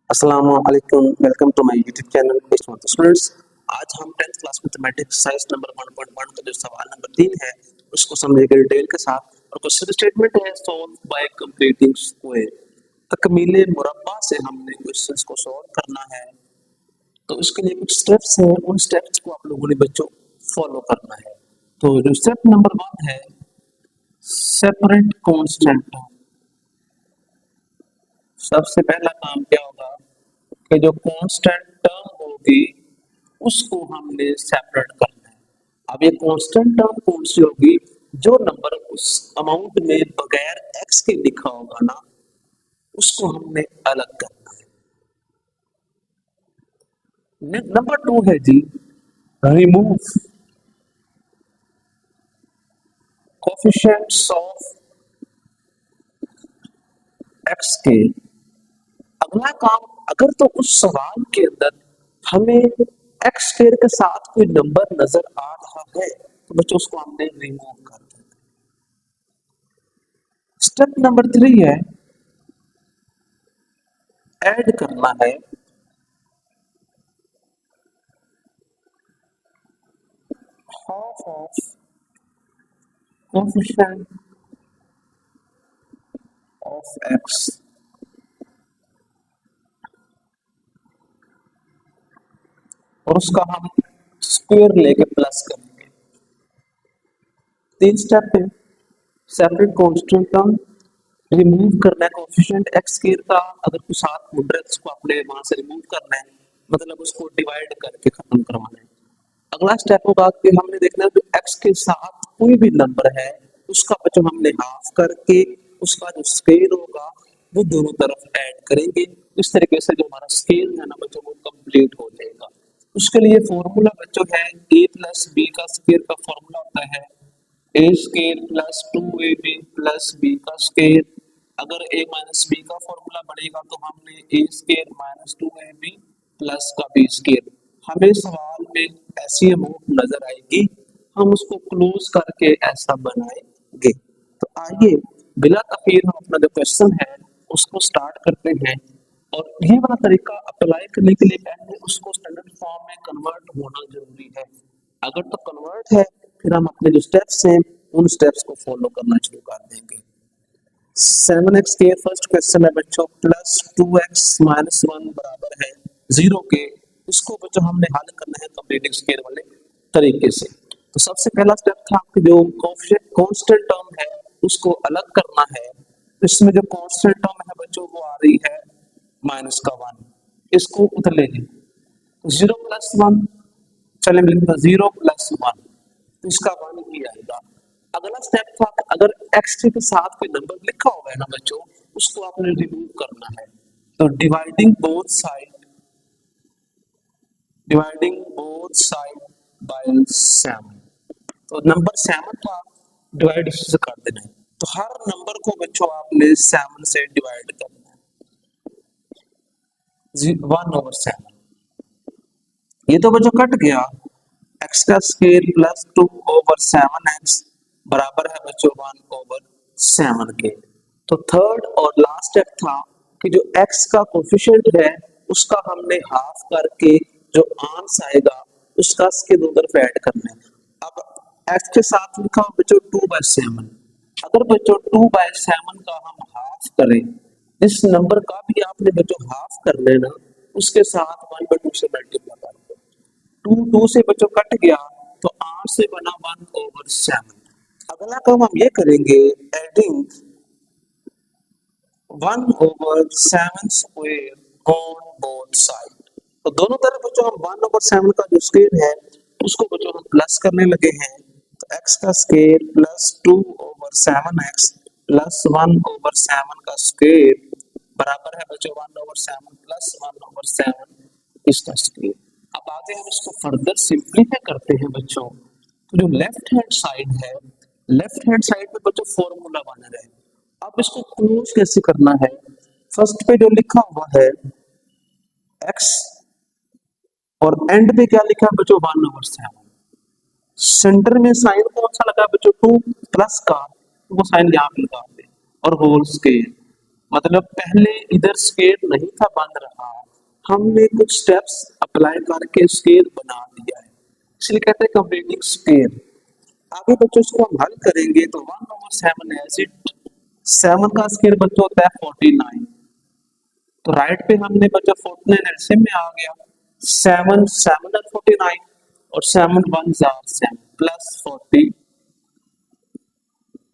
अस्सलाम वालेकुम, welcome to my YouTube channel students. आज हम 10th class mathematics exercise number 1.1 का जो सवाल नंबर 3 है उसको समझेंगे डिटेल के साथ। और क्वेश्चन स्टेटमेंट है सॉल्व बाय कंप्लीटिंग स्क्वायर। तकमीले मुरब्बा से हमने क्वेश्चंस को सॉल्व करना है, तो इसके लिए कुछ स्टेप्स हैं, उन स्टेप्स को आप लोगों ने बच्चों फॉलो करना है। तो जो स्टेप नंबर 1 है सेपरेट कांस्टेंट। सबसे पहला काम क्या होगा कि जो कांस्टेंट टर्म होगी उसको हमने सेपरेट करना है। अब ये कांस्टेंट टर्म कौन सी होगी? जो नंबर उस अमाउंट में बगैर एक्स के लिखा होगा ना, उसको हमने अलग करना है। नंबर 2 है जी रिमूव कोएफिशिएंट्स ऑफ एक्स के। अगला काम, अगर तो उस सवाल के अंदर हमें एक्स स्क्वायर के साथ कोई नंबर नजर आ रहा है तो बच्चों उसको हमने रिमूव कर देना। स्टेप नंबर 3 है ऐड करना है half of coefficient of x, और उसका हम स्क्वायर लेके प्लस करेंगे। 3 स्टेप है। सेपरेट कांस्टेंट टर्म, रिमूव करना है कोएफिशिएंट एक्स स्क्वायर का, अगर कुछ साथ मुड़ रहा है उसको आपने वहां से रिमूव करना है, मतलब उसको डिवाइड करके खत्म करवाना है। अगला स्टेप होगा कि हमने देखना है जो एक्स के साथ कोई भी नंबर है उसका बच्चों हमने हाफ करके उसका जो स्क्वायर होगा वो दोनों तरफ ऐड करेंगे। इस तरीके से जो हमारा स्केल है ना बच्चों वो कंप्लीट हो जाएगा। उसके लिए फॉर्मूला बच्चों है a प्लस बी का स्क्वायर का फॉर्मूला होता है A square plus 2ab plus B का स्क्वायर। अगर a माइनस बी का फॉर्मूला बनेगा तो हमने A square minus 2ab plus का बी स्क्वायर। हमें सवाल में ऐसी अमाउंट नजर आएगी, हम उसको क्लोज करके ऐसा बनाएंगे। तो आइए बिला तखीर हम अपना जो क्वेश्चन है उसको स्टार्ट करते हैं। और ये वाला तरीका अप्लाई करने के लिए पहले उसको स्टैंडर्ड फॉर्म में कन्वर्ट होना जरूरी है। अगर तो कन्वर्ट है फिर हम अपने जो स्टेप्स हैं उन स्टेप्स को फॉलो करना शुरू कर देंगे। 7x के फर्स्ट क्वेश्चन है बच्चों प्लस 2x माइनस 1 बराबर है 0 के। इसको बच्चों हमने हल करना है कंप्लीटिंग स्क्वायर वाले तरीके से। तो सबसे पहला स्टेप था कि जो कांस्टेंट टर्म है उसको अलग करना है। इसमें जो कांस्टेंट टर्म है बच्चों वो आ रही है माइनस का 1, इसको उधर ले लें। 0 प्लस 1, चले लिखते हैं 0 प्लस 1, तो इसका 1 ही आएगा। अगला स्टेप था अगर एक्स के साथ कोई नंबर लिखा हुआ है ना बच्चों उसको आपने रिमूव करना है। तो डिवाइडिंग बोथ साइड बाय 7, तो नंबर 7 का डिवाइड से कर देना है। तो हर नंबर को बच्चों आपने 7 से डिवाइड करना है। 1/7, ये तो बच्चों कट गया। एक्स का स्क्वायर प्लस 2/7x बराबर है बच्चों 1/7 के। तो थर्ड और लास्ट स्टेप था कि जो x का कोफिशिएंट है उसका हमने हाफ करके जो आंस आएगा उसका स्क्वायर दो तरफ ऐड करना है। अब x के साथ लिखा हो बच्चों 2/7, अगर बच्चों 2/7 का हम हाफ करें, इस नंबर का भी आपने बच्चों हाफ कर लेना, उसके साथ 1/2 से मल्टीप्लाई कर दो। 2 से बच्चों कट गया तो 8 से बना 1/7। अगला काम हम ये करेंगे adding 1/7 square on both side. तो दोनों तरफ बच्चों हम 1/7 का जो स्क्वायर है उसको बच्चों हम प्लस करने लगे हैं। तो x का स्क्वायर प्लस 2/7x प्लस 1/7 का स्क्वायर बराबर है बच्चों 1/7 प्लस 1/7 इसका स्क्वायर। अब आगे हम इसको फर्दर सिंप्लीफाई करते हैं बच्चों। तो जो लेफ्ट हैंड साइड है, लेफ्ट हैंड साइड में बच्चों फॉर्मूला बना रहे। अब इसको क्लोज कैसे करना है? फर्स्ट पे जो लिखा हुआ है x और एंड पे क्या लिखा है बच्चों 1/7। सेंटर में साइन कौन सा लगा बच्चों 2 प्लस का, तो वो साइन यहाँ पे लगा दे और होल स्क्वायर मतलब पहले इधर स्केयर नहीं था बन रहा, हमने कुछ स्टेप्स अप्लाई करके स्केयर बना दिया है, इसलिए कहते हैं कंप्लीटिंग स्केयर। आगे बच्चों इसको हम हल करेंगे तो 1/7 एज इट, 7 का स्केयर बच्चों होता है 49, तो राइट पे हमने बच्चों 49 एलसीएम में आ गया, 7 7 और 49 और 7 1 जार 7 प्लस 40।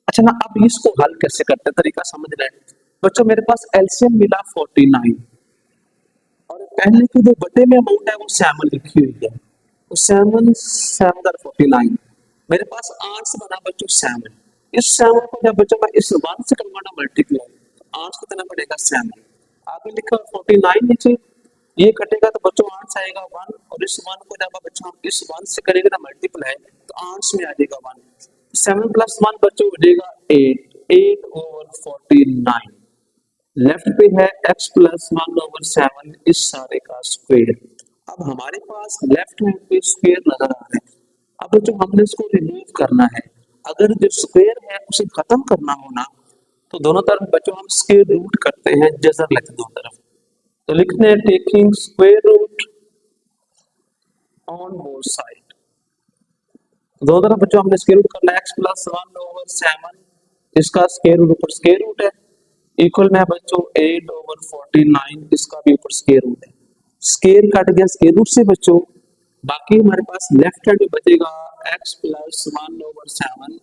अच्छा ना, अब इसको हल कैसे करते हैं तरीका समझ रहे हैं बच्चों। मेरे पास एलसीएम मिला 49 और पहले की जो बटे में अमाउंट है वो 7 लिखी हुई है, तो 7 7 और 49 मेरे पास आंसर बना बच्चों 7। इस 7 को जब बच्चों मैं इस 1 से करूंगा ना मल्टीप्लाई, आंसर कितना बढ़ेगा 7। आगे लिखा 49 नीचे, ये कटेगा तो बच्चों आंसर आएगा 1, और इस 1 को जब बच्चों हम इस 1 से करेंगे ना मल्टीप्लाई तो आंसर में आ जाएगा 1। 7 प्लस 1 बच्चों हो जाएगा 8, 8 ओवर 49। लेफ्ट पे है x प्लस 1/7 इस सारे का स्क्वायर। अब हमारे पास लेफ्ट हैंड पे स्क्वायर नजर आ रहा है, अब बच्चों हमने इसको रिमूव करना है। अगर जो स्क्वायर है उसे खत्म करना हो ना, तो दोनों तरफ बच्चों हम स्क्वायर रूट करते हैं, जजर लेते हैं दोनों तरफ, तो लिखते हैं taking square root on both side. दोनों तरफ बच्चों हमने स्क्वायर रूट करना है, x प्लस 1/7 इसका स्क्वायर रूट ऊपर स्क्वायर रूट है, इक्वल में है बच्चों 8/49 इसका भी ऊपर स्क्वायर रूट है। स्क्वायर कट गया स्क्वायर रूट से बच्चों, बाकी हमारे पास लेफ्ट हैंड में बचेगा x प्लस 1/7,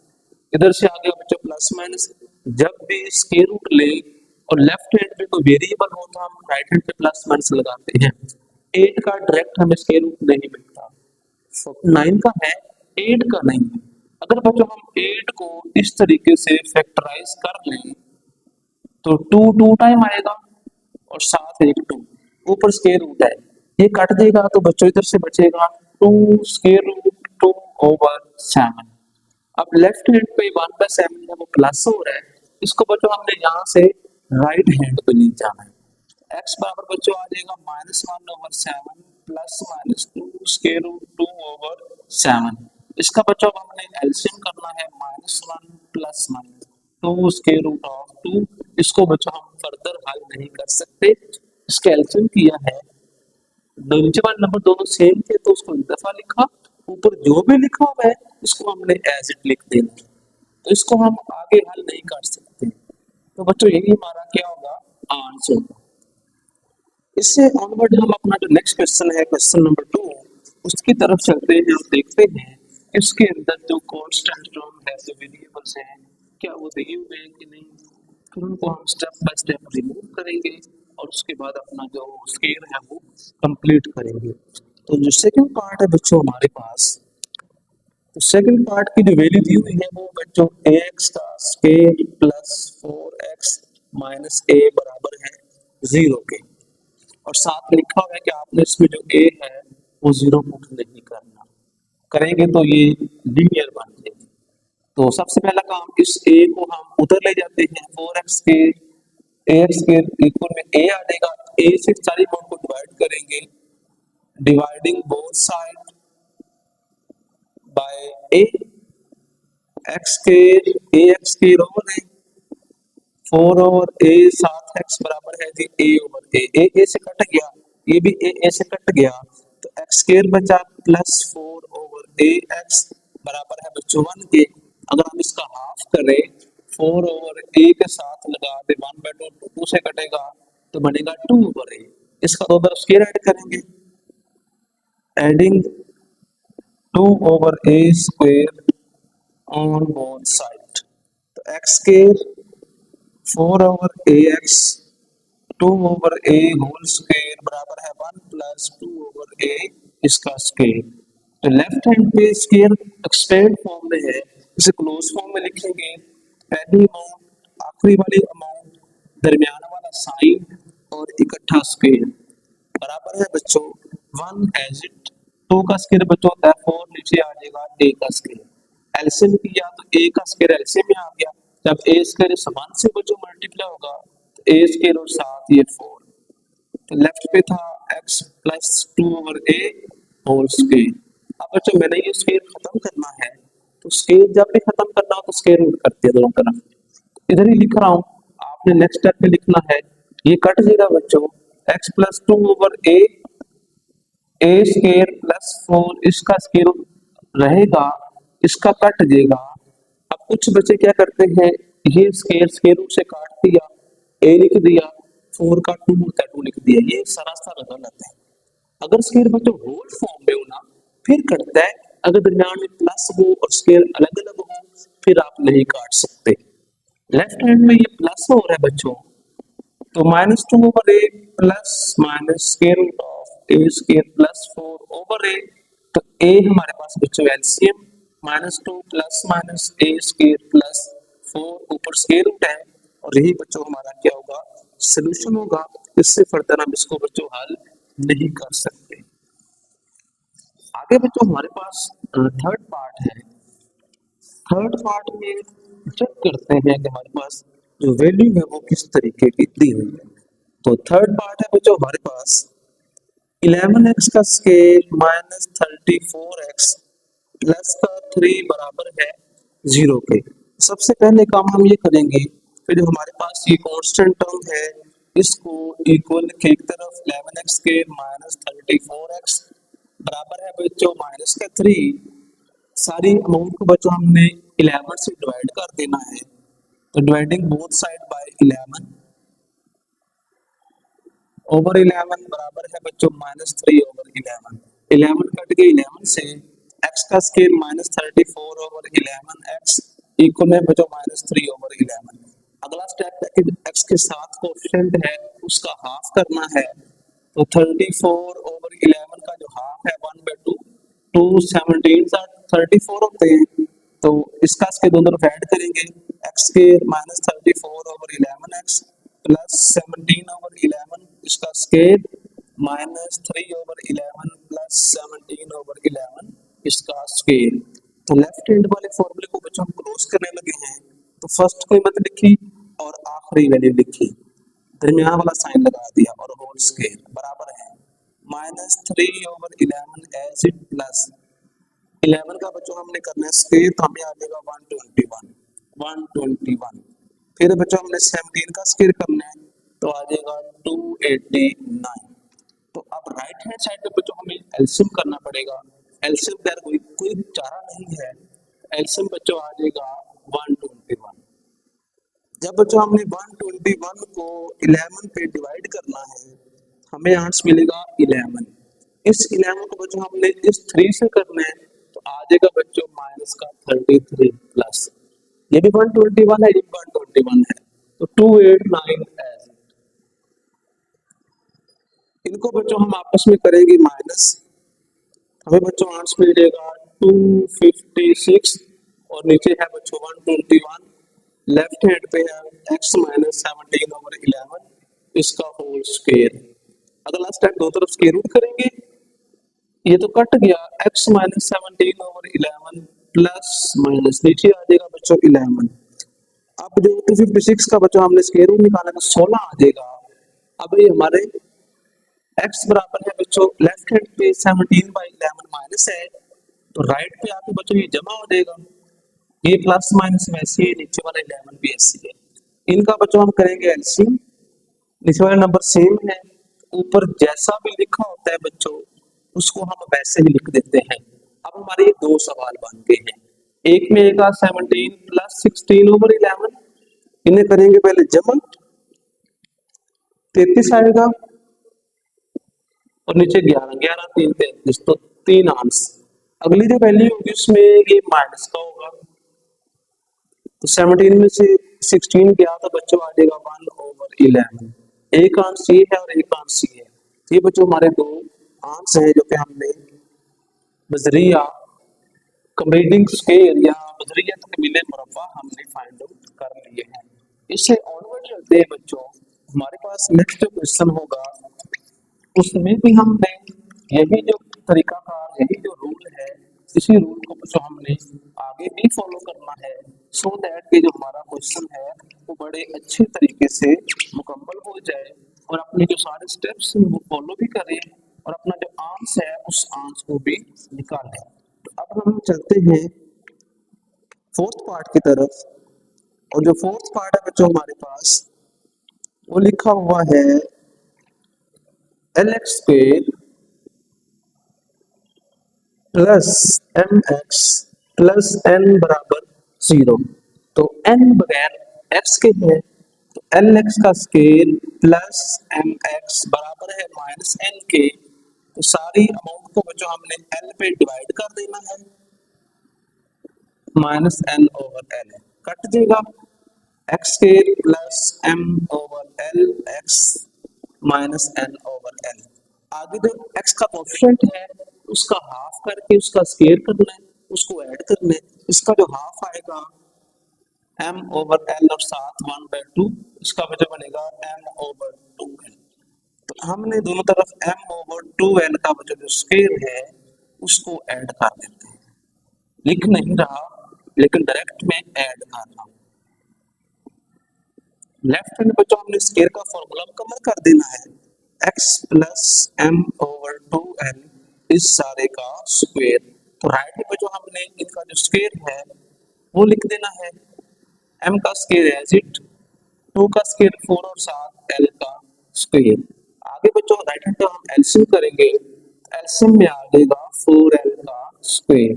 इधर से आ गया बच्चों प्लस माइनस। जब भी स्क्वायर रूट ले और लेफ्ट हैंड पे कोई वेरिएबल हो तो हम राइट हैंड पे प्लस माइनस लगाते हैं। 8 का डायरेक्ट हमें स्क्वायर रूट नहीं मिलता, 9 का है, 8 का नहीं है। अगर बच्चों हम 8 को इस तरीके से फैक्टराइज कर लें तो 2 2 टाइम आएगा और साथ एक 2 ऊपर स्क्वायर रूट है, ये कट देगा तो बच्चों इधर से बचेगा 2 स्क्वायर रूट 2/7। अब लेफ्ट हैंड पे 1/7 है वो प्लस हो रहा है, इसको बच्चों हमने यहाँ से राइट हैंड पे ले जाना है। x बराबर बच्चों आ जाएगा -1/7 प्लस माइनस 2 स्क्वायर रूट 2/7। इसका बच्चों अब हमने एलसीएम करना है, -1 plus minus 2 square root of 2। इसको बच्चों हम फर्दर हल नहीं कर सकते, इसका एलसीएम किया है, नीचे वाले नंबर दोनों सेम थे तो उसको एक दफा लिखा, ऊपर जो भी लिखा हुआ है इसको हमने एज इट लिख देना, तो इसको हम आगे हल नहीं कर सकते। तो बच्चों यही हमारा क्या होगा आंसर। इससे ऑनवर्ड हम अपना जो नेक्स्ट क्वेश्चन है क्वेश्चन नंबर 2 उसकी तरफ चलते हैं और देखते हैं इसके अंदर जो कांस्टेंट टर्म है जो वेरिएबल्स हैं क्या वो दिए हुए हैं कि नहीं, फिर उनको हम स्टेप बाय स्टेप रिमूव करेंगे और उसके बाद अपना जो स्केयर है वो कंप्लीट करेंगे। तो जो सेकंड पार्ट है बच्चों हमारे पास, तो सेकंड पार्ट की जो वैल्यू दी हुई है वो बच्चों ax का square plus 4x minus a बराबर है 0 के, और साथ लिखा हुआ है कि आपने इसमें जो a है वो 0 पुट नहीं करना, करेंगे तो ये लीनियर बन जाएगी। तो सबसे पहला काम इस a को हम उधर ले जाते हैं, 4x के ax के इक्वल में a आ जाएगा, a से सारी अमाउंट को डिवाइड करेंगे, dividing both side by a, x के ax के रोमन है 4 ओवर a 7x बराबर है जी a ओवर a से कट गया, ये भी a से कट गया, तो x स्क्वायर बचा प्लस 4 ओवर ax बराबर है बच्चों 1 के। अगर हम इसका हाफ करें 4 ओवर a के साथ लगा दे 1/2 2 से कटेगा तो बनेगा 2 ओवर a, इसका दो तरफ स्क्वायर ऐड करेंगे, adding 2 over a square on both side, तो x square 4 over ax 2 over a whole square बराबर है 1 प्लस 2 ओवर a इसका स्क्वायर। तो लेफ्ट हैंड पे स्क्वायर एक्सपेंड फॉर्म में है, इसे क्लोज फॉर्म में लिखेंगे, पहली अमाउंट आखिरी वाली अमाउंट दरमियान वाला साइन और इकट्ठा स्क्वायर बराबर है बच्चों 1 एज इट, 2 का स्क्वायर बच्चों होता है 4 नीचे आ जाएगा a का स्क्वायर, एलसीएम किया तो a का स्क्वायर एलसीएम में आ गया, जब a स्क्वायर इस 1 से बच्चों मल्टीप्लाई होगा तो a स्क्वायर और साथ ये 4, तो लेफ्ट पे था x plus 2 over a whole square. अब बच्चों मैंने ये स्क्वायर खत्म करना है, तो स्क्वायर जब भी खत्म करना हो तो स्क्वायर रूट करते हैं दोनों तरफ, इधर ही लिख रहा हूँ, आप आपने नेक्स्ट स्टेप पे लिखना है, ये कट जाएगा बच्चों, x प्लस टू ओवर ए स्केयर प्लस फोर, इसका स्केयर रहेगा, इसका कट जाएगा। अब कुछ बच्चे क्या करते हैं, ये स्केयर रूट से काट दिया, ए लिख दिया, फोर का टू होता है टू लिख दिया, ये सरासर गलत है। अगर स्केयर बच्चों होल फॉर्म में हो ना फिर कटता है, अगर दरम्यान में प्लस हो और स्केयर अलग अलग हो फिर आप नहीं काट सकते। लेफ्ट हैंड में ये प्लस हो रहा है बच्चों, तो minus two over A plus minus square root of A square plus four over A, तो ए हमारे पास बच्चों LCM minus two plus minus A square plus four ऊपर स्केयर रूट है, और यही बच्चों हमारा क्या होगा, सोल्यूशन होगा। इससे फर्दर हम इसको बच्चों हल नहीं कर सकते। आगे बच्चों हमारे पास थर्ड पार्ट है। थर्ड पार्ट में चेक करते हैं कि हमारे पास जो वैल्यू है वो किस तरीके की दी हुई है। तो थर्ड पार्ट है बच्चों हमारे पास 11x का स्केल माइनस 34x प्लस का 3 बराबर है 0 के। सबसे पहले काम हम ये करेंगे कि जो हमारे पास ये कांस्टेंट टर्म है इसको इक्वल के एक तरफ 11x के माइनस 34x बराबर है बच्चों माइनस का 3, सारी अमाउंट को बच्चों हमने 11 से डिवाइड कर देना है, तो dividing both side by 11 over 11 बराबर है बच्चों माइनस 3 ओवर 11, 11 कट के 11 से x का square minus 34 over 11 x equal है बच्चों माइनस 3 ओवर 11। अगला स्टेप है कि x के साथ कोएफिशिएंट है उसका हाफ करना है, तो 34 ओवर 11 का जो हाफ है 1/2, 2 17 34 होते हैं, तो इसका इसके दोनों तरफ ऐड करेंगे, x के minus 34 over 11x plus 17 over 11 इसका square minus 3 over 11 plus 17 over 11 इसका स्केयर। तो लेफ्ट हैंड वाले फॉर्मूले को बच्चों हम क्लोज करने लगे हैं, तो फर्स्ट कीमत लिखी और आखिरी वैल्यू लिखी, दरमियान वाला साइन लगा दिया और होल स्केयर बराबर है minus 3 over 11 as it plus 11 का बच्चों हमने करना है स्केयर, तो हमें आ जाएगा 121। फिर बच्चों हमने 17 का स्केयर करना है तो आ जाएगा 289। तो अब राइट हैंड साइड पे बच्चों हमें एलसीएम करना पड़ेगा, एलसीएम का कोई चारा नहीं है, एलसीएम बच्चों आ जाएगा 121। जब बच्चों हमने 121 को 11 पे डिवाइड करना है हमें आंसर मिलेगा 11। इस 11 को बच्चों हमने इस 3 से करना है तो आ जाएगा बच्चों माइनस का 33 प्लस, ये भी 121 है, ये भी 121 है, तो 289 एज। इनको बच्चों हम आपस में करेंगे माइनस, हमें बच्चों आंसर मिल जाएगा 256 और नीचे है बच्चों 121, लेफ्ट हैंड पे है x माइनस 17 ओवर 11 इसका होल स्क्वायर। अगला स्टेप दो तरफ स्क्वायर रूट करेंगे, ये तो कट गया x minus 17 over 11 plus minus नीचे आ जाएगा बच्चों 11। अब जो 256 का बच्चों हमने स्क्वायर रूट निकाला तो 16 आ जाएगा। अब ये हमारे x बराबर है बच्चों लेफ्ट हैंड पे 17/11 माइनस है, तो राइट पे आके बच्चों ये जमा हो जाएगा, ये प्लस माइनस वैसे ही नीचे वाला 11 भी ऐसे है। इनका बच्चों हम करेंगे एलसीएम, नीचे वाला नंबर सेम है, ऊपर जैसा भी लिखा होता है बच्चों उसको हम वैसे ही लिख देते हैं। अब हमारे ये दो सवाल बन गए हैं, एक में आएगा 17 प्लस 16 ओवर 11, इन्हें करेंगे पहले जमा, 33 आएगा और नीचे 11 11 3 33, तो 3 आंसर। अगली जो वैल्यू होगी उसमें ये माइनस का होगा, तो 17 में से 16 गया तो बच्चों आ जाएगा 1 ओवर 11, एक आंसर ये है और एक आंसर ये है। ये बच्चों हमारे दो आंसर है जो कि हमने बजरिया कंबाइनिंग स्क्वायर या बजरिया तकमीले मुरब्बा हमने फाइंड आउट कर लिए हैं। इससे ऑनवर्ड चलते हैं बच्चों, हमारे पास नेक्स्ट जो क्वेश्चन होगा उसमें भी हमने यही जो तरीकाकार यही जो रूल है इसी रूल को बच्चों हमने आगे भी फॉलो करना है, सो दैट कि जो हमारा क्वेश्चन है वो बड़े अच्छे तरीके से मुकम्मल हो जाए और अपने जो सारे स्टेप्स हैं वो फॉलो भी करें और अपना जो आंसर है उस आंसर को भी निकालें। तो अब हम चलते हैं फोर्थ पार्ट की तरफ, और जो फोर्थ पार्ट है बच्चों हमारे पास वो लिखा हुआ है l x square plus m x plus n बराबर 0। तो एन बगैर एक्स के है, तो एल एक्स का स्केल प्लस एम एक्स बराबर है माइनस एन के। तो सारी अमाउंट को बच्चों हमने एल पे डिवाइड कर देना है, minus N over L cut देगा, X scale plus M over L X minus N over L. आगे जो एक्स का कोएफिशिएंट है उसका हाफ करके उसका स्क्वायर करना है, उसको ऐड करना है। इसका जो हाफ आएगा m ओवर l और साथ 1/2, इसका वजह बनेगा m ओवर 2l। तो हमने दोनों तरफ m ओवर 2l का वजह जो स्क्वायर है उसको ऐड कर देते हैं। लिख नहीं रहा लेकिन डायरेक्ट में ऐड कर रहा हूं। लेफ्ट हैंड बच्चों हमने स्क्वायर का फॉर्मूला मुकम्मल कर देना है, x plus m over 2l इस सारे का स्क्वायर। तो राइट में बच्चों हमने इनका जो स्क्वायर है वो लिख देना है, m का स्क्वायर एज इट, 2 का स्क्वायर 4 और साथ l का स्क्वायर। आगे बच्चों राइट हैंड पे हम एलसीएम करेंगे, एलसीएम में आ जाएगा 4l का स्क्वायर।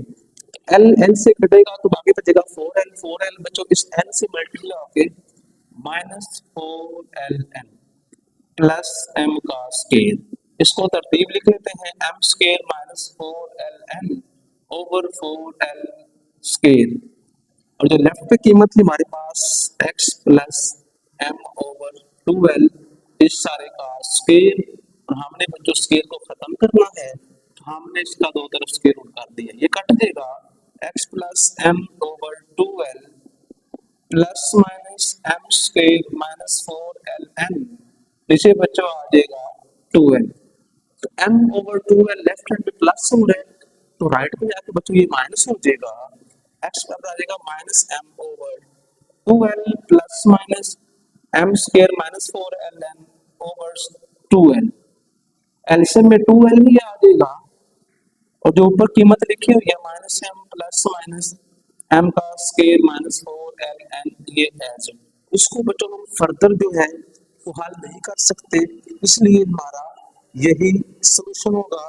l l से कटेगा तो बाकी बचेगा 4l, 4l बच्चों इस n से मल्टीप्लाई होके माइनस 4ln प्लस m का स्क्वायर। इसको तरतीब लिख लेते हैं, m square minus 4ln over 4l square. और जो लेफ्ट पे कीमत थी हमारे पास x plus m over 2l इस सारे का स्क्वायर। और हमने बच्चों स्क्वायर को खत्म करना है तो हमने इसका दो तरफ स्क्वायर रूट कर दिया, ये कट देगा, x plus m over 2l plus minus m square minus 4ln नीचे बच्चों आ जाएगा 2l। तो m over 2l left hand पे प्लस हो रहा है तो राइट में जाके बच्चों ये माइनस हो जाएगा, x बराबर आ जाएगा minus m over 2l plus minus m square minus 4ln over 2l। LCM में 2l ही आ जाएगा और जो ऊपर कीमत लिखी हुई है minus m plus minus m का स्क्वायर माइनस 4ln ये एज उसको बच्चों हम फर्दर जो है वो हल नहीं कर सकते, इसलिए हमारा यही सॉल्यूशन होगा,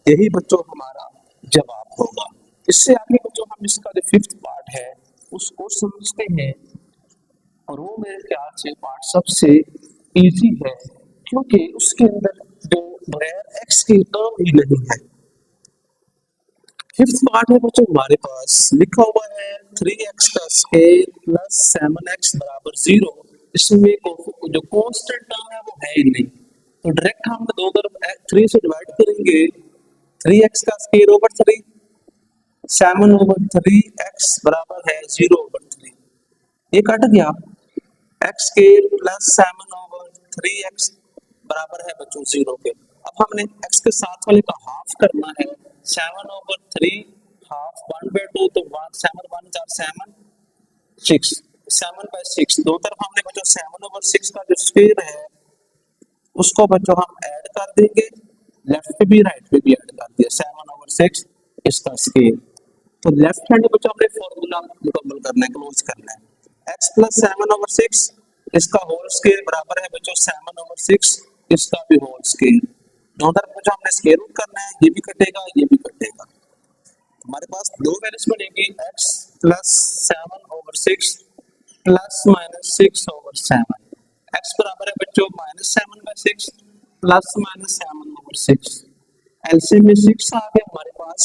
यही बच्चों हमारा जवाब होगा। इससे आगे बच्चों हम इसका जो फिफ्थ पार्ट है उसको समझते हैं और वो मेरे ख्याल से पार्ट सबसे इजी है क्योंकि उसके अंदर जो बगैर एक्स की टर्म ही नहीं है। फिफ्थ पार्ट है बच्चों हमारे पास लिखा हुआ है 3x का स्क्वायर प्लस 7x बराबर 0। इसमें जो कांस्टेंट टर्म है वो है ही नहीं, तो डायरेक्ट हम दो तरफ 3 से डिवाइड करेंगे, 3x का स्क्वायर ओवर 3, 7 ओवर 3x बराबर है 0 ओवर 3, ये कट गया, x square plus 7 over 3x बराबर है बच्चों 0 के। अब हमने x के साथ वाले का हाफ करना है, 7 ओवर 3 हाफ 1/2, तो 7 1 4 7 6, 7/6 दो तरफ हमने बच्चों 7 ओवर 6 का जो स्क्वायर है उसको बच्चों हम ऐड कर देंगे, लेफ्ट पे भी राइट पे भी ऐड कर दिया 7 ओवर 6 इसका स्क्वायर। तो लेफ्ट हैंड बच्चों हमने फॉर्मूला मुकम्मल करना है, क्लोज करना है, x प्लस 7 ओवर 6 इसका होल स्क्वायर बराबर है बच्चों 7 ओवर 6 इसका भी होल स्क्वायर। दोनों तरफ बच्चों हमने स्क्वायर रूट करना है, ये भी कटेगा ये भी कटेगा, हमारे पास दो वैल्यूज बनेगी x plus 7 over 6 plus minus 6 over 7, x बराबर है बच्चों minus 7/6 plus minus 7 over 6, LCM में 6 आ गया हमारे पास,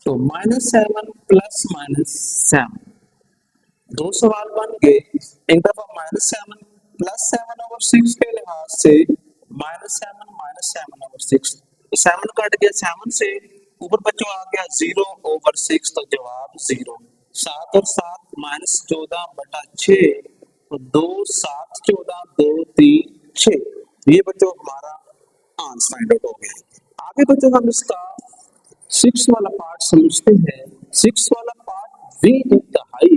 तो -7 प्लस -7 दो सवाल बन गए, एक दफा -7 प्लस 7 ओवर 6 के लिहाज से -7 ओवर 6, 7 कट गया 7 से, ऊपर बच्चों आ गया 0 ओवर 6, तो जवाब 0, 7 और 7 -14/6, तो 2 7 14 2 3 6, ये बच्चों हमारा आंसर फाइंड आउट हो गया। आगे बच्चों हम इसका 6 वाला पार्ट समझते हैं। 6 वाला पार्ट भी इंतहाई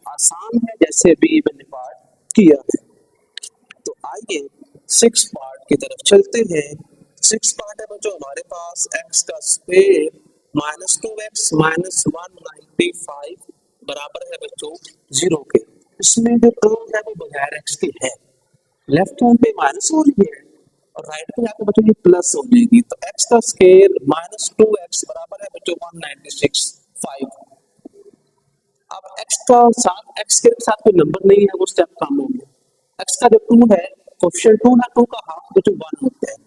आसान है जैसे भी मैंने पार्ट किया है, तो आइए 6 पार्ट की तरफ चलते हैं। 6 पार्ट है बच्चों हमारे पास x का स्क्वायर -2x -195 बराबर है बच्चों 0 के। इसमें जो टर्म है वो बगैर x के है, लेफ्ट हैंड पे माइनस हो रही है और राइट पे जाकर बच्चों ये प्लस हो जाएगी, तो x का स्क्वायर माइनस 2x बराबर है बच्चों 196.5। अब x का साथ x के साथ कोई नंबर नहीं है, वो स्टेप काम हो गया। x का जो 2 है, कोएफिशिएंट 2 है, 2 का हाफ बच्चों 1 होता है।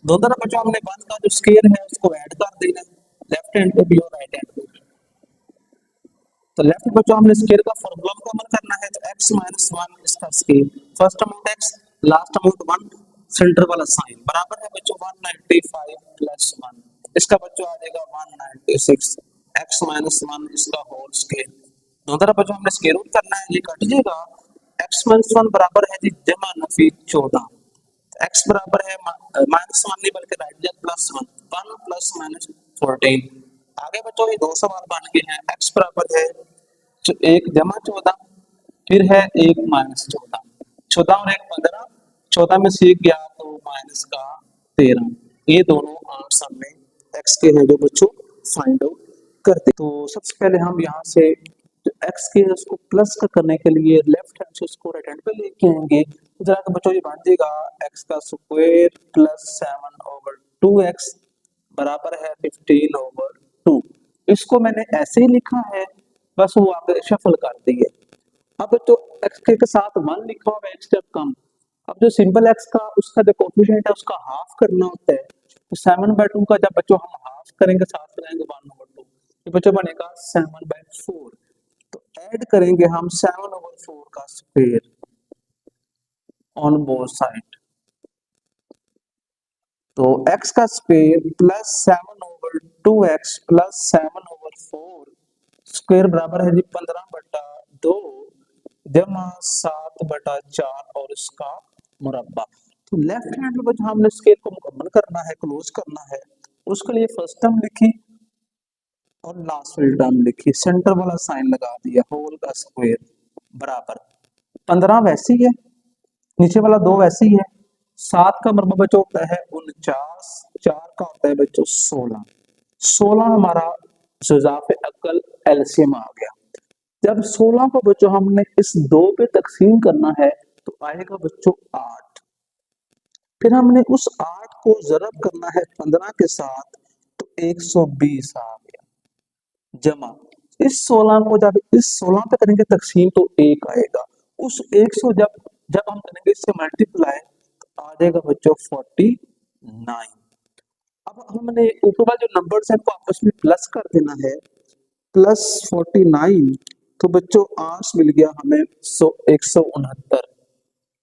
दोनों तरफ बच्चों हमने 1 का जो स्क्वायर है उसको ऐड कर देना है, लेफ्ट हैंड पे भी और राइट हैंड पे भी। तो लेफ्ट बच्चों हमने स्क्वायर का फॉर्मूला कॉमन करना है, तो x माइनस 1 इसका square, first amount x last amount 1, centre वाला साइन बराबर है बच्चों 195 प्लस 1, इसका बच्चों आ जाएगा 196, x माइनस 1 इसका होल स्क्वायर। दोनों तरफ बच्चों हमने स्क्वायर रूट करना है, ये कट जाएगा। x माइनस 1 बराबर है जी जमा नफी 14, x बराबर है माइनस 1 नहीं बल्कि राइट जाए प्लस 1, 1 प्लस माइनस 14। आगे बच्चों ये दो सवाल बन गए हैं, x बराबर है 1 जमा 14, फिर है 1 माइनस 14, 14 और 1 15, 14 में से 1 गया तो माइनस का 13। ये दोनों आंसर में x के हैं जो बच्चों फाइंड आउट करते। तो सबसे पहले हम यहाँ से जो x के है उसको प्लस का करने के लिए लेफ्ट हैंड से उसको राइट हैंड पे लेके आएंगे, तो जरा बच्चों ये बन जाएगा x का स्क्वायर प्लस 7/2x बराबर है 15/2। इसको मैंने ऐसे ही लिखा है, बस वो आपने शफल कर दी है। अब जो x के साथ 1 लिखा हुआ है एक स्टेप कम। अब जो सिंपल x का उसका जो कोएफिशिएंट है उसका हाफ करना होता है, तो 7/2 का जब बच्चों हम हाफ करेंगे साथ लगाएंगे 1/2, ये बच्चों बनेगा 7/4। तो ऐड करेंगे हम 7/4 का स्क्वायर ऑन बोथ साइड, तो x का square plus 7/2x plus 7/4 square बराबर है जी 15/2 जमा 7/4 और इसका मुरब्बा। तो लेफ्ट हैंड में बच्चों हमने स्केल को मुकम्मल करना है, क्लोज करना है, उसके लिए फर्स्ट टर्म लिखी और लास्ट वाली टर्म लिखी, सेंटर वाला साइन लगा दिया, होल का स्क्वायर बराबर 15 वैसे ही है, नीचे वाला 2 वैसे ही है, 7 का मुरब्बा बच्चों होता है 49, 4 का होता है बच्चों 16, 16 हमारा जुज़ाफ़े अक्ल एलसीएम आ गया। जब 16 को बच्चों हमने इस 2 पे तकसीम करना है तो आएगा बच्चों 8, फिर हमने उस 8 को ज़रब करना है 15 के साथ, तो 120 आ गया, जमा इस 16 को जब इस 16 पे करेंगे तकसीम तो 1 आएगा, उस 100 जब जब हम करेंगे इससे मल्टीप्लाई तो आ जाएगा बच्चों 49। अब हमने ऊपर वाले जो नंबर्स हैं इनको आपस में प्लस कर देना है, प्लस 49, तो बच्चों आंसर मिल गया हमें 169,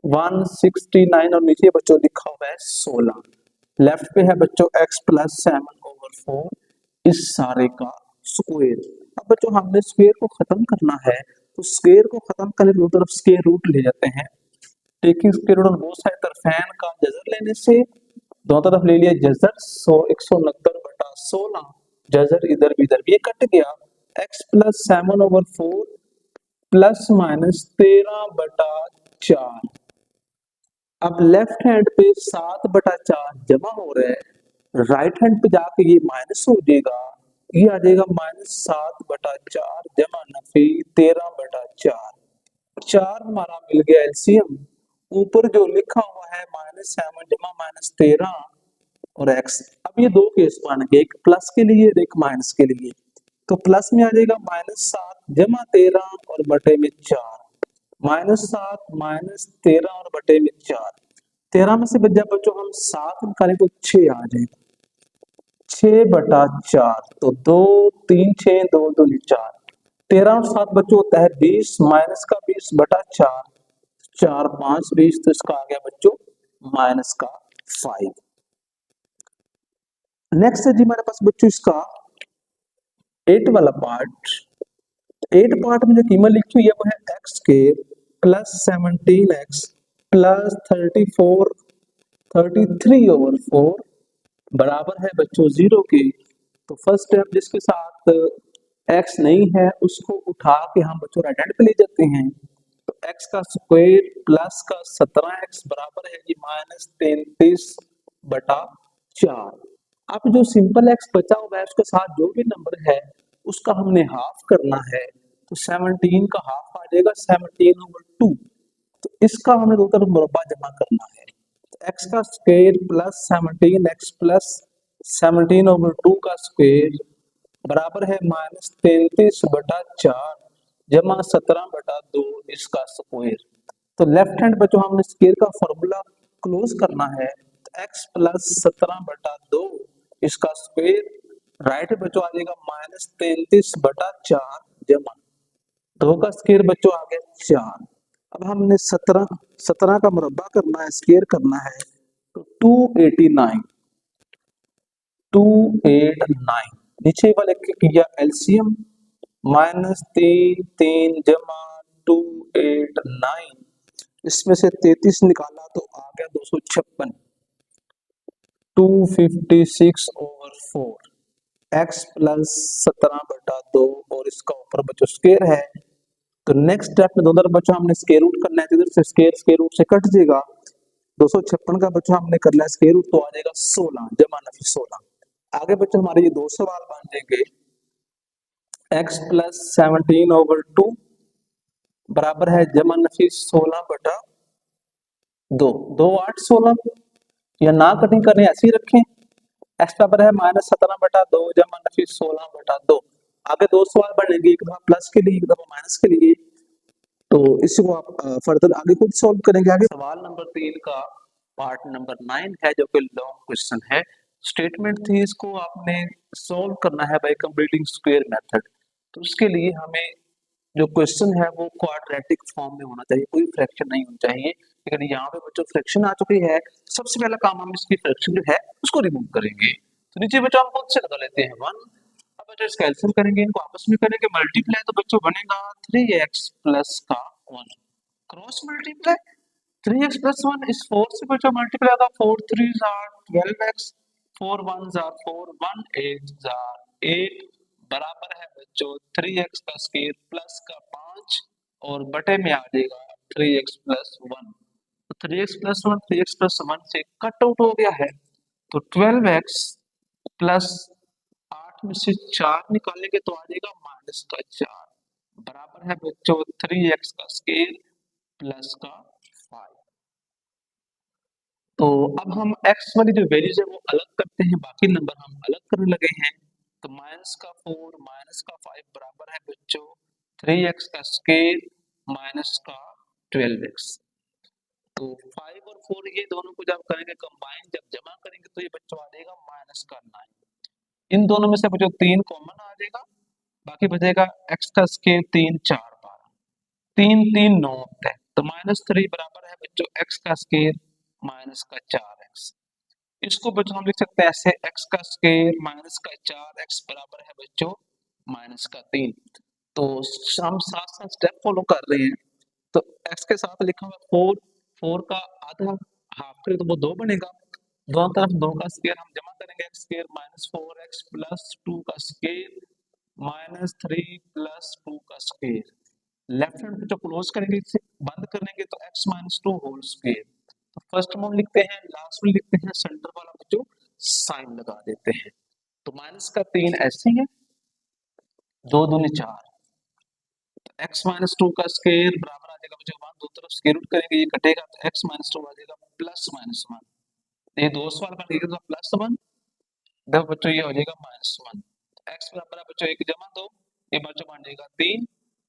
169 और नीचे बच्चों लिखा हुआ है 16, लेफ्ट पे है बच्चों x प्लस 7/4 इस सारे का स्क्वायर। अब बच्चों हमने स्क्वायर को खत्म करना है, तो स्क्वायर को खत्म करने के दो तरफ स्क्वायर रूट ले जाते हैं, taking square root on both side, तरफैन का जजर लेने से दोनों तरफ ले लिया जजर, 169/16, जजर इधर भी इधर भी ये कट गया, x प्लस 7/4 प्लस माइनस 13/4। अब लेफ्ट हैंड पे 7/4 जमा हो रहा है, राइट हैंड पे जाके ये माइनस हो जाएगा, ये आ जाएगा माइनस 7/4 जमा नफी 13/4, 4 हमारा मिल गया एलसीएम। ऊपर जो लिखा हुआ है -7 जमा -13 और x, अब ये दो केस बन गए, एक प्लस के लिए एक माइनस के लिए, तो प्लस में आ जाएगा -7 जमा 13 और बटे में 4, -7 -13 और बटे में 4, 13 में से बच जाए बच्चों हम 7 निकालें तो 6 आ जाएगा, 6/4, तो 2 3 6 2 2 4, 13 और 7 बच्चों होता है 20, माइनस का 20/4, 4 5 20, तो इसका आ गया बच्चों माइनस का 5। नेक्स्ट है जी हमारे पास बच्चों इसका 8 वाला पार्ट, 8 पार्ट में जो कीमत लिखी हुई है वो है x के प्लस 17x प्लस 33/4 बराबर है बच्चों 0 के। तो फर्स्ट स्टेप जिसके साथ x नहीं है उसको उठा के हम बच्चों राइट हैंड पे ले जाते हैं, तो x का स्क्वायर प्लस का 17x बराबर है जी -33/4। अब जो सिंपल x बचा हुआ है उसके साथ जो भी नंबर है उसका हमने हाफ करना है, तो 17 का हाफ आ जाएगा 17/2, तो इसका हमें दो तरफ मुरब्बा जमा करना है। तो एक्स का स्क्वायर प्लस 17x प्लस 17/2 का स्क्वायर बराबर है -33/4 जमा 17/2 इसका स्क्वायर। तो लेफ्ट हैंड बच्चों हमने स्क्वायर का फॉर्मूला क्लोज करना है। तो x प्लस 17/2 इसका स्क्वायर राइट बच्चों आ जाएगा -33/4 जमा 2 का स्क्वायर बच्चों आ गया 4। अब हमने 17 का मुरब्बा करना है, स्क्वायर करना है, तो 289 नीचे वाले के किया एलसीएम -3 जमा 289 इसमें से 33 निकाला तो आ गया 256 256/4 x प्लस 17/2 और इसका ऊपर बच्चों स्क्वायर है। तो नेक्स्ट स्टेप में दोनों बच्चों हमने स्क्वायर रूट करना है, इधर से स्क्वायर रूट से कट जाएगा। 256 का बच्चों हमने करना है स्क्वायर रूट, तो आ जाएगा 16 जमा 16। आगे बच्चों हमारे ये दो सवाल बन जाएंगे। x प्लस 17/2 बराबर है जमा 16/2 2 8 16 या ना कटिंग करने ऐसे ही रखें। x बराबर है -17/2 जमा 16/2। आगे दो सवाल बनेंगे, एक दफा प्लस के लिए एक दफा माइनस के लिए। तो इसको आप फर्दर आगे खुद सॉल्व करेंगे। आगे सवाल नंबर 3 का पार्ट नंबर 9 है जो कि लॉन्ग क्वेश्चन है। स्टेटमेंट थी, इसको आपने सॉल्व करना है बाय कंप्लीटिंग स्क्वायर मेथड। तो उसके लिए हमें जो क्वेश्चन है वो क्वाड्रेटिक फॉर्म में होना चाहिए, कोई फ्रैक्शन नहीं होना चाहिए। लेकिन यहाँ पे बच्चों फ्रैक्शन आ चुकी है, सबसे पहला काम हम इसकी फ्रैक्शन जो है उसको रिमूव करेंगे। तो नीचे बच्चों हम खुद से लगा लेते हैं 1। अब बच्चों इसका एलसीएम करेंगे, इनको आपस में करेंगे मल्टीप्लाई, तो बच्चों बनेगा 3x प्लस का 1 क्रॉस मल्टीप्लाई 3x प्लस 1 इस 4 से बच्चों मल्टीप्लाई होगा 4 3s are 12x 4 1s are 4 1 8s are 8 बराबर है बच्चों 3x का स्क्वायर प्लस का 5 और बटे में आ जाएगा 3x प्लस 1। तो 3x प्लस 1 3x प्लस 1 से कट आउट हो गया है, तो 12x प्लस 8 में से 4 निकालेंगे तो आ जाएगा माइनस का 4 बराबर है बच्चों 3x का स्क्वायर प्लस का 5। तो अब हम x वाली जो वैल्यूज है वो अलग करते हैं, बाकी नंबर हम अलग करने लगे हैं। तो माइनस का 4 माइनस का 5 बराबर है बच्चों 3x का स्क्वायर माइनस का 12x। तो 5 और 4 ये दोनों को जब करेंगे कंबाइन, जब जमा करेंगे तो ये बच्चों आ जाएगा माइनस का 9। इन दोनों में से बच्चों 3 कॉमन आ जाएगा, बाकी बचेगा x का स्क्वायर 3 4 12 3 3 9 होता है। तो -3 बराबर है बच्चों x का स्क्वायर माइनस का 4x। इसको बच्चों हम लिख सकते हैं ऐसे x का स्क्वायर माइनस का 4x बराबर है बच्चों माइनस का 3। तो हम साथ साथ स्टेप फॉलो कर रहे हैं। तो x के साथ लिखा हुआ 4 4 का आधा हाफ करें तो वो 2 बनेगा, दोनों तरफ 2 का स्क्वायर हम जमा करेंगे x square minus 4x plus 2 का स्क्वायर माइनस 3 प्लस 2 का स्क्वायर। लेफ्ट हैंड जो क्लोज करेंगे इसे बंद करेंगे तो x माइनस 2 होल स्क्वायर। तो फर्स्ट में लिखते हैं, लास्ट में लिखते हैं, सेंटर वाला बच्चों साइन लगा देते हैं। तो माइनस का 3 ऐसे है 2 दूनी 4, तो x माइनस 2 का स्क्वायर बराबर आ जाएगा बच्चों 1, दो तरफ स्क्वायर रूट करेंगे ये कटेगा तो x माइनस 2 आ जाएगा प्लस माइनस 1। ये दो सवाल बन गए तो प्लस 1, जब बच्चों ये हो जाएगा माइनस 1। x बराबर है बच्चों 1 जमा 2, ये बच्चों बन जाएगा 3,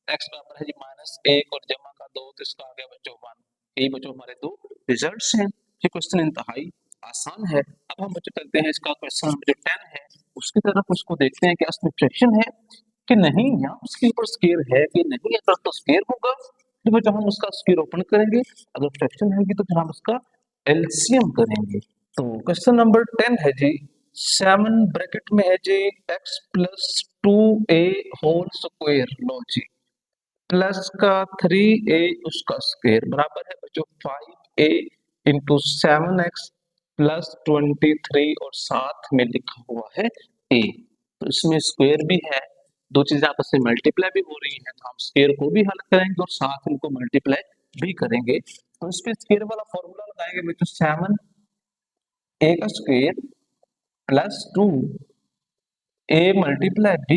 x बराबर है जी माइनस 1 और जमा का 2 तो इसका आ गया बच्चों 1। यही बच्चों हमारे दो रिजल्ट्स हैं। ये क्वेश्चन इंतहाई आसान है। अब हम बच्चों करते हैं इसका क्वेश्चन नंबर 10 है उसकी तरफ, उसको देखते हैं कि इसमें फ्रैक्शन है कि नहीं या उसके ऊपर स्क्वायर है कि नहीं, अगर तो स्क्वायर होगा तो बच्चों हम उसका स्क्वायर ओपन करेंगे, अगर फ्रैक्शन है तो फिर हम उसका एलसीएम करेंगे। तो क्वेश्चन नंबर 10 है जी 7 ब्रैकेट में है जी x plus 2a whole square लो जी प्लस का 3a उसका स्क्वायर बराबर है बच्चों 5a इंटू 7x प्लस 23 और साथ में लिखा हुआ है a। तो इसमें स्क्वायर भी है, दो चीजें आपस में मल्टीप्लाई भी हो रही हैं, तो हम स्क्वायर को भी हल करेंगे और साथ इनको मल्टीप्लाई भी करेंगे। तो इस पे स्क्वायर वाला फॉर्मूला लगाएंगे बच्चों 7a का square plus 2a multiply b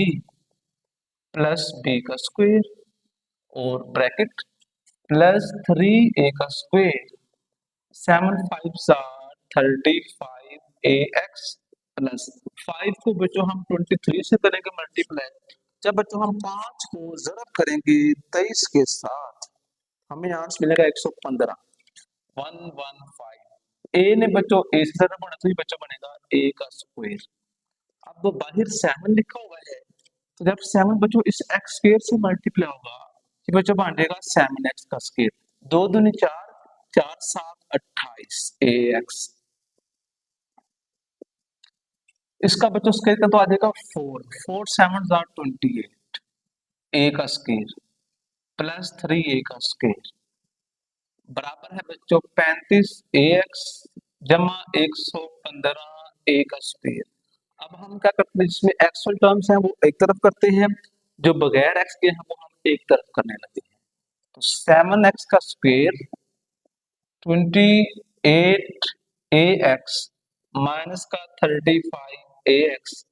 plus b का स्क्वायर और ब्रैकेट प्लस 3a का स्क्वायर, 7 5 35 ax प्लस 5 को बच्चों हम 23 से करेंगे मल्टीप्लाई। जब बच्चों हम 5 को ज़रब करेंगे 23 के साथ, हमें आंसर मिलेगा 115, 115। ए ने बच्चों ए से ज़रब होना, तो ये बच्चा बनेगा a का स्क्वायर। अब वो बाहर 7 लिखा हुआ है, तो जब 7 बच्चों इस x स्क्वायर से मल्टीप्लाई होगा, ये बच्चों बन जाएगा 7x का स्क्वायर। 2 दूनी 4, 4 7 28 ax। इसका बच्चों स्क्वायर का तो आ जाएगा 4, 4 7 28 a का स्क्वायर प्लस 3a का स्क्वायर बराबर है बच्चों 35 ax जमा 115 a का स्क्वायर। अब हम क्या करते हैं, जिसमें एक्चुअल टर्म्स हैं वो एक तरफ करते हैं, जो बगैर x के हैं वो हम एक तरफ करने लगे हैं। तो 7x का स्क्वायर 28ax माइनस का 35ax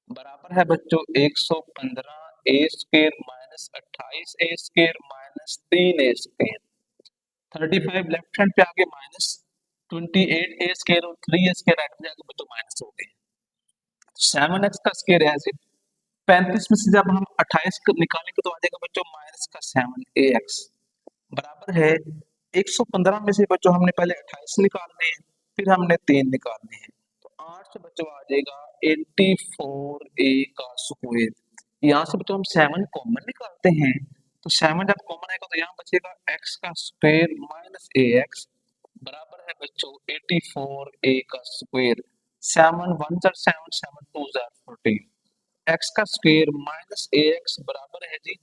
बराबर है बच्चों 115 a square minus 28 a square minus 3a square. 35 left hand पे आगे माइनस, 28 a स्क्वायर और 3a स्क्वायर राइट में जाके बच्चों माइनस हो गए। 7x का स्क्वायर है 35 में से जब हम 28 को निकालेंगे तो आ जाएगा बच्चों माइनस का 7ax बराबर है 115 में से बच्चों हमने पहले 28 निकालने हैं, फिर हमने 3 निकालने हैं, तो 8 से बच्चों आ जाएगा 84a का स्क्वायर। यहाँ से बच्चों हम 7 कॉमन निकालते हैं, तो 7 जब कॉमन आएगा तो यहाँ बचेगा x का स्क्वायर माइनस ax बराबर है बच्चों 84a का स्क्वायर। 7 1 7 7 2 14, x का स्क्वायर माइनस ax बराबर है जी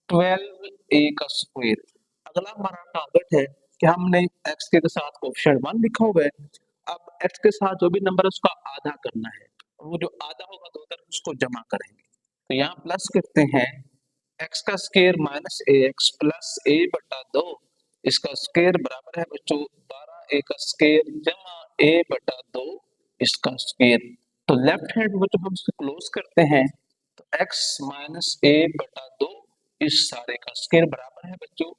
12a का स्क्वायर। अगला हमारा टारगेट है कि हमने x के साथ कोएफिशिएंट 1 लिखा हुआ है, अब x के साथ जो भी नंबर है उसका आधा करना है, वो जो आधा होगा दो तरफ उसको जमा करेंगे। तो यहाँ प्लस करते हैं x का square minus ax plus a बटा 2, इसका स्क्वायर बराबर है बच्चों 12a का स्क्वायर जमा a बटा 2 इसका स्क्वायर। तो लेफ्ट हैंड बच्चों हम इसको क्लोज करते हैं, तो x माइनस a बटा 2 इस सारे का स्क्वायर बराबर है बच्चों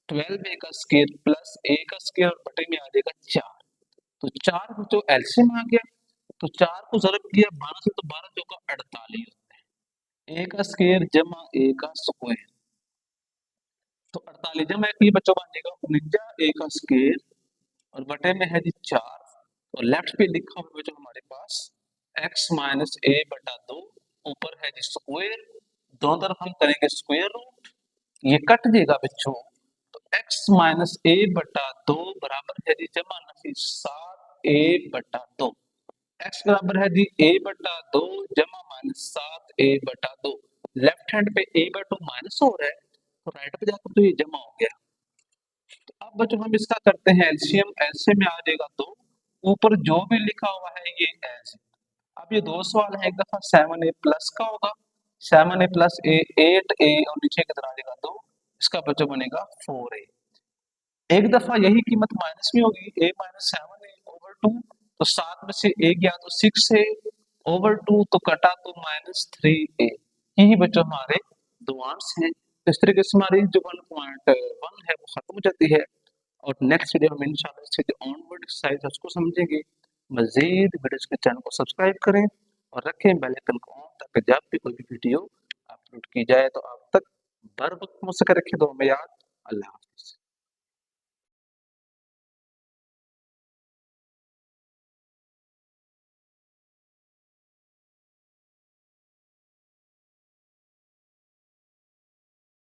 12a का स्क्वायर प्लस a का स्क्वायर और बटे में आ जाएगा 4। तो 4 बच्चों एलसीएम आ गया, तो 4 को ज़रब किया 12 से, तो 12 चौका 48 होता है। a का स्क्वायर जमा a का स्क्वायर, तो 48 जमा ये बच्चों बन जाएगा 49 a का स्क्वायर और बटे में है जी 4, और लेफ्ट पे लिखा हुआ बच्चों हमारे पास x माइनस a बटा 2, ऊपर है जी स्क्वायर, दोनों तरफ हम करेंगे स्क्वायर रूट, ये कट जाएगा बच्चों, तो x माइनस a बटा 2 बराबर है जी जमा नफी 7a बटा 2। x बराबर है जी a बटा 2 जमा माइनस 7a बटा 2। लेफ्ट हैंड पे a बटा 2 माइनस हो रहा है, तो राइट पे जाकर तो ये जमा हो गया। तो अब बच्चों हम इसका करते हैं एलसीएम, एलसीएम में आ जाएगा 2, ऊपर जो भी लिखा हुआ है ये एज। अब ये दो सवाल है, एक दफा 7a प्लस का होगा, 7a प्लस a 8a और नीचे कितना आ जाएगा 2, इसका बच्चों बनेगा 4a। एक दफा यही कीमत माइनस में होगी, a माइनस 7a ओवर 2, तो 7 में से a गया तो 6a ओवर 2, तो कटा तो माइनस 3a। यही बच्चों हमारे दो आंसर हैं। तो इस तरीके से हमारी जो 1.1 है वो खत्म हो जाती है, और नेक्स्ट वीडियो में इंशाल्लाह इससे जो ऑनवर्ड एक्सरसाइज है उसको समझेंगे। मजीद वीडियोस के चैनल को सब्सक्राइब करें और रखें बेल आइकन को ऑन, ताकि जब भी कोई भी वीडियो अपलोड की जाए तो आप तक बर वक्त हो सके। रखें दो में याद। अल्लाह।